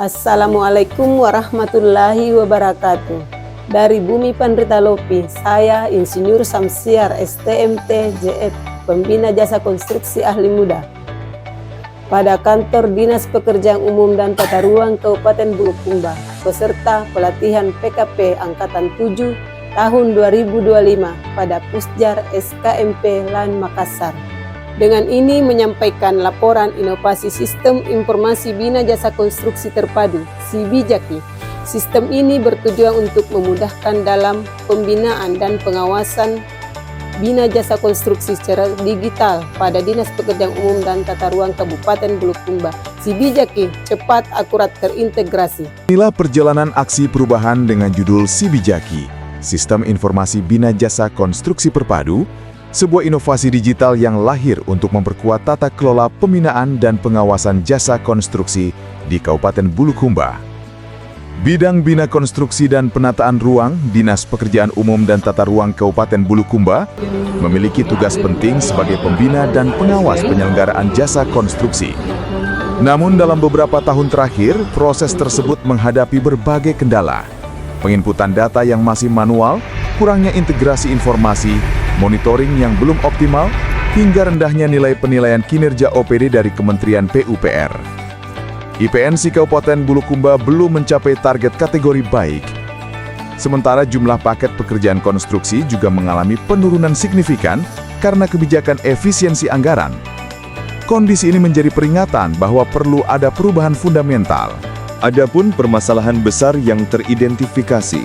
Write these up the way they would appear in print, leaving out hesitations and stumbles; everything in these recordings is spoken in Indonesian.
Assalamualaikum warahmatullahi wabarakatuh. Dari Bumi Pandrita Lopi, saya Insinyur Samsiar STMT JF, Pembina Jasa Konstruksi Ahli Muda. Pada Kantor Dinas Pekerjaan Umum dan Tata Ruang Kabupaten Bulukumba, peserta pelatihan PKP Angkatan 7 tahun 2025 pada Pusjar SKMP LAN Makassar. Dengan ini menyampaikan laporan inovasi Sistem Informasi Bina Jasa Konstruksi Terpadu (SIBIJAKI). Sistem ini bertujuan untuk memudahkan dalam pembinaan dan pengawasan Bina Jasa Konstruksi secara digital pada Dinas Pekerjaan Umum dan Tata Ruang Kabupaten Bulukumba. SIBIJAKI cepat, akurat, terintegrasi. Inilah perjalanan aksi perubahan dengan judul SIBIJAKI, Sistem Informasi Bina Jasa Konstruksi Terpadu, sebuah inovasi digital yang lahir untuk memperkuat tata kelola pembinaan dan pengawasan jasa konstruksi di Kabupaten Bulukumba. Bidang Bina Konstruksi dan Penataan Ruang Dinas Pekerjaan Umum dan Tata Ruang Kabupaten Bulukumba memiliki tugas penting sebagai pembina dan pengawas penyelenggaraan jasa konstruksi. Namun dalam beberapa tahun terakhir, proses tersebut menghadapi berbagai kendala. Penginputan data yang masih manual, kurangnya integrasi informasi, monitoring yang belum optimal, hingga rendahnya nilai penilaian kinerja OPD dari Kementerian PUPR. IPNC Kabupaten Bulukumba belum mencapai target kategori baik. Sementara jumlah paket pekerjaan konstruksi juga mengalami penurunan signifikan karena kebijakan efisiensi anggaran. Kondisi ini menjadi peringatan bahwa perlu ada perubahan fundamental. Adapun permasalahan besar yang teridentifikasi,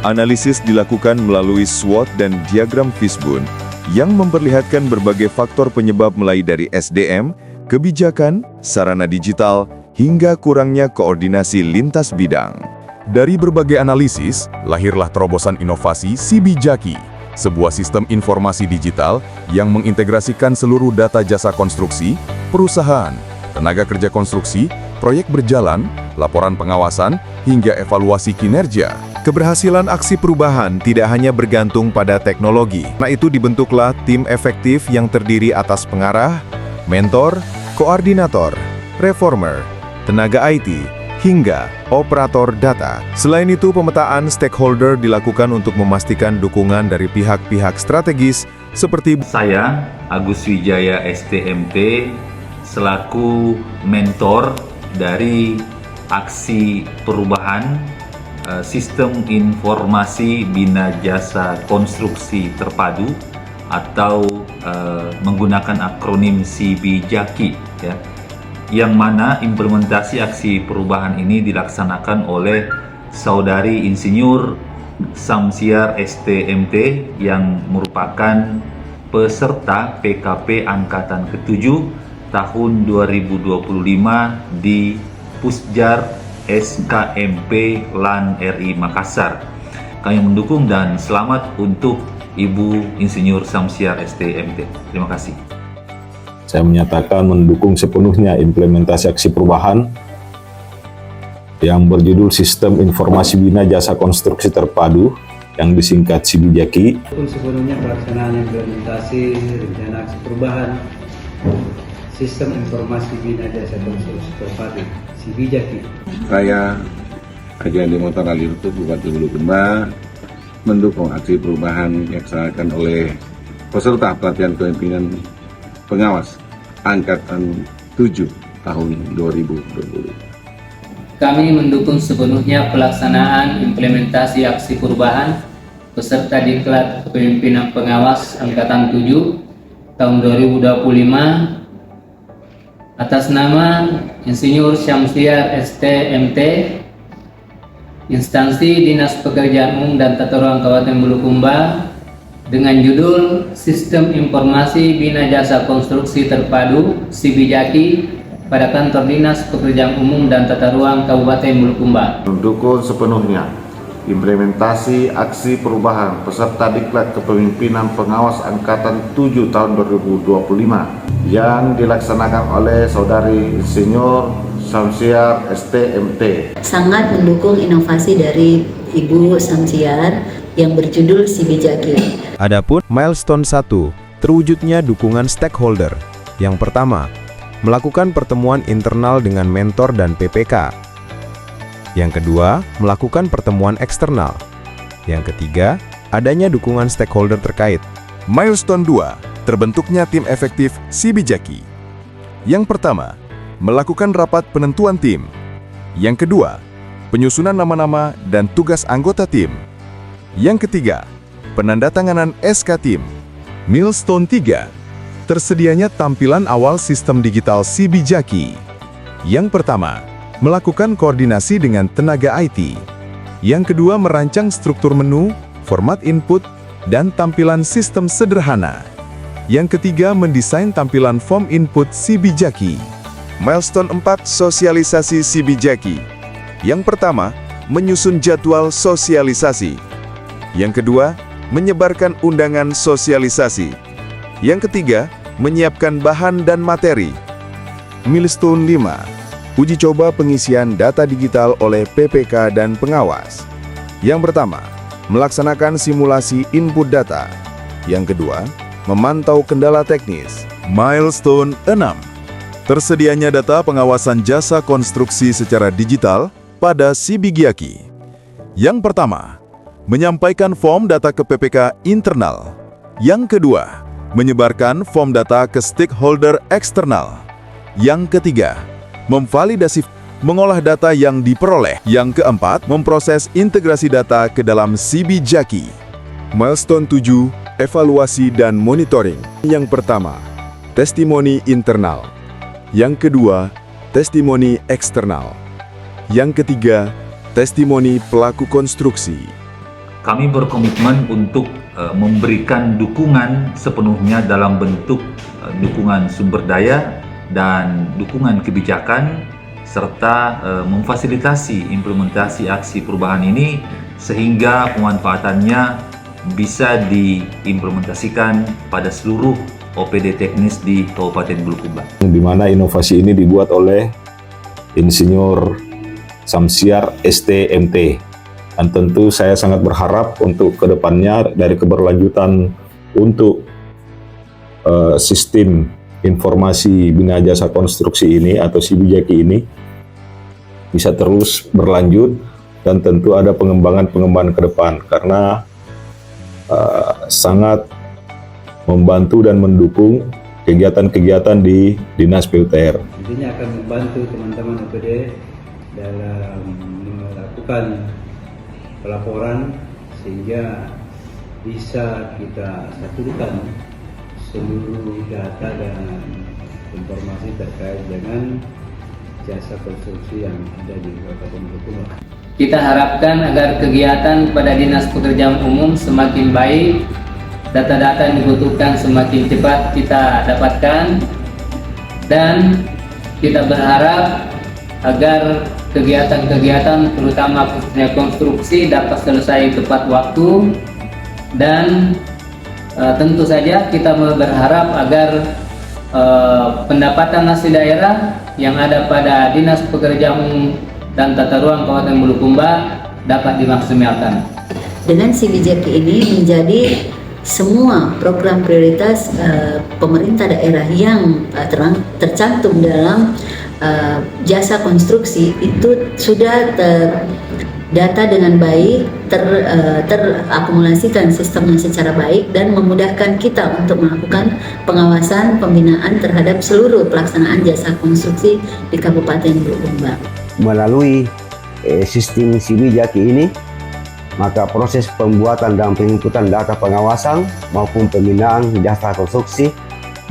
analisis dilakukan melalui SWOT dan diagram Fishbone yang memperlihatkan berbagai faktor penyebab mulai dari SDM, kebijakan, sarana digital, hingga kurangnya koordinasi lintas bidang. Dari berbagai analisis, lahirlah terobosan inovasi SIBIJAKI, sebuah sistem informasi digital yang mengintegrasikan seluruh data jasa konstruksi, perusahaan, tenaga kerja konstruksi, proyek berjalan, laporan pengawasan, hingga evaluasi kinerja. Keberhasilan aksi perubahan tidak hanya bergantung pada teknologi. Karena itu dibentuklah tim efektif yang terdiri atas pengarah, mentor, koordinator, reformer, tenaga IT, hingga operator data. Selain itu, pemetaan stakeholder dilakukan untuk memastikan dukungan dari pihak-pihak strategis seperti saya, Agus Wijaya STMT, selaku mentor dari aksi perubahan Sistem Informasi Bina Jasa Konstruksi Terpadu atau menggunakan akronim SIBIJAKI, ya, yang mana implementasi aksi perubahan ini dilaksanakan oleh Saudari Insinyur Samsiar STMT yang merupakan peserta PKP Angkatan ke-7 tahun 2025 di Pusjar SKMP LAN RI Makassar. Kami mendukung dan selamat untuk Ibu Insinyur Samsiar STMT. Terima kasih. Saya menyatakan mendukung sepenuhnya implementasi aksi perubahan yang berjudul Sistem Informasi Bina Jasa Konstruksi Terpadu yang disingkat SIBIJAKI. Mendukung sepenuhnya pelaksanaan implementasi rencana aksi perubahan Sistem Informasi Bina Jasa Konstruksi Terpadu SIBIJAKI. Saya Haji Andi Mohtar Ali Lutut, Bupati Bulukumba, mendukung aksi perubahan yang dilaksanakan oleh peserta pelatihan kepemimpinan pengawas Angkatan 7 tahun 2020. Kami mendukung sepenuhnya pelaksanaan implementasi aksi perubahan peserta Diklat Kepemimpinan Pengawas Angkatan 7 tahun 2025 atas nama Insinyur Samsiar STMT, Instansi Dinas Pekerjaan Umum dan Tata Ruang Kabupaten Bulukumba, dengan judul Sistem Informasi Bina Jasa Konstruksi Terpadu SIBIJAKI pada Kantor Dinas Pekerjaan Umum dan Tata Ruang Kabupaten Bulukumba. Mendukung sepenuhnya implementasi aksi perubahan peserta Diklat Kepemimpinan Pengawas Angkatan 7 tahun 2025 yang dilaksanakan oleh Saudari Insinyur Samsiar STMT. Sangat mendukung inovasi dari Ibu Samsiar yang berjudul SIBIJAKI. Adapun milestone 1, terwujudnya dukungan stakeholder. Yang pertama, melakukan pertemuan internal dengan mentor dan PPK. Yang kedua, melakukan pertemuan eksternal. Yang ketiga, adanya dukungan stakeholder terkait. Milestone 2, terbentuknya tim efektif Sibijaki. Yang pertama, melakukan rapat penentuan tim. Yang kedua, penyusunan nama-nama dan tugas anggota tim. Yang ketiga, penandatanganan SK tim. Milestone 3, tersedianya tampilan awal sistem digital Sibijaki. Yang pertama, melakukan koordinasi dengan tenaga IT. Yang kedua, merancang struktur menu, format input, dan tampilan sistem sederhana. Yang ketiga, mendesain tampilan form input Sibijaki. Milestone 4, sosialisasi Sibijaki. Yang pertama, menyusun jadwal sosialisasi. Yang kedua, menyebarkan undangan sosialisasi. Yang ketiga, menyiapkan bahan dan materi. Milestone 5, uji coba pengisian data digital oleh PPK dan pengawas. Yang pertama, melaksanakan simulasi input data. Yang kedua, memantau kendala teknis. Milestone 6, tersedianya data pengawasan jasa konstruksi secara digital pada Sibijaki. Yang pertama, menyampaikan form data ke PPK internal. Yang kedua, menyebarkan form data ke stakeholder eksternal. Yang ketiga, memvalidasi mengolah data yang diperoleh. Yang keempat, memproses integrasi data ke dalam Sibijaki. Milestone 7, evaluasi dan monitoring. Yang pertama, testimoni internal. Yang kedua, testimoni eksternal. Yang ketiga, testimoni pelaku konstruksi. Kami berkomitmen untuk memberikan dukungan sepenuhnya dalam bentuk dukungan sumber daya dan dukungan kebijakan, serta memfasilitasi implementasi aksi perubahan ini sehingga pemanfaatannya bisa diimplementasikan pada seluruh OPD teknis di Kabupaten Bulukumba. Di mana inovasi ini dibuat oleh Insinyur Samsiar STMT. Dan tentu saya sangat berharap untuk kedepannya dari keberlanjutan untuk sistem informasi Bina Jasa Konstruksi ini atau Sibijaki ini bisa terus berlanjut dan tentu ada pengembangan ke depan karena sangat membantu dan mendukung kegiatan-kegiatan di Dinas PUTR. Intinya akan membantu teman-teman OPD dalam melakukan pelaporan sehingga bisa kita satukan seluruh data dan informasi terkait dengan jasa konstruksi yang ada di Kabupaten Bulukumba. Kita harapkan agar kegiatan pada Dinas Pekerjaan Umum semakin baik, data-data yang dibutuhkan semakin cepat kita dapatkan, dan kita berharap agar kegiatan-kegiatan terutama khususnya konstruksi dapat selesai tepat waktu, dan tentu saja kita berharap agar pendapatan asli daerah yang ada pada Dinas Pekerjaan Umum dan Tata Ruang Kabupaten Bulukumba dapat dimaksimalkan. Dengan Sibijaki ini menjadi semua program prioritas pemerintah daerah yang tercantum dalam jasa konstruksi itu sudah terdata dengan baik, terakumulasikan sistemnya secara baik dan memudahkan kita untuk melakukan pengawasan pembinaan terhadap seluruh pelaksanaan jasa konstruksi di Kabupaten Bulukumba. Melalui sistem Sibijaki ini, maka proses pembuatan dan penginputan data pengawasan maupun pembinaan jasa konstruksi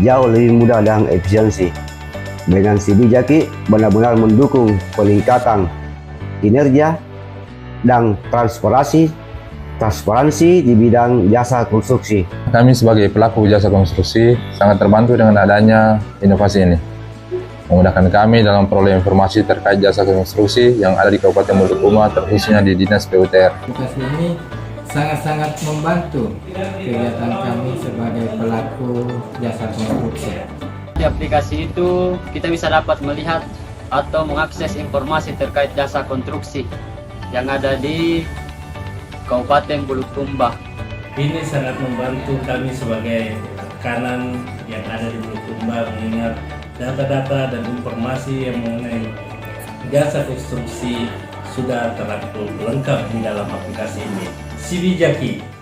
jauh lebih mudah dan efisiensi. Dengan Sibijaki benar-benar mendukung peningkatan kinerja dan transparansi di bidang jasa konstruksi. Kami sebagai pelaku jasa konstruksi sangat terbantu dengan adanya inovasi ini. Memudahkan kami dalam peroleh informasi terkait jasa konstruksi yang ada di Kabupaten Bulukumba, terkhususnya di Dinas PUTR. Aplikasi ini sangat-sangat membantu kegiatan kami sebagai pelaku jasa konstruksi. Di aplikasi itu kita bisa dapat melihat atau mengakses informasi terkait jasa konstruksi yang ada di Kabupaten Bulukumba. Ini sangat membantu kami sebagai rekanan yang ada di Bulukumba mengingat data-data dan informasi yang mengenai jasa konstruksi sudah terlengkap di dalam aplikasi ini. Sibijaki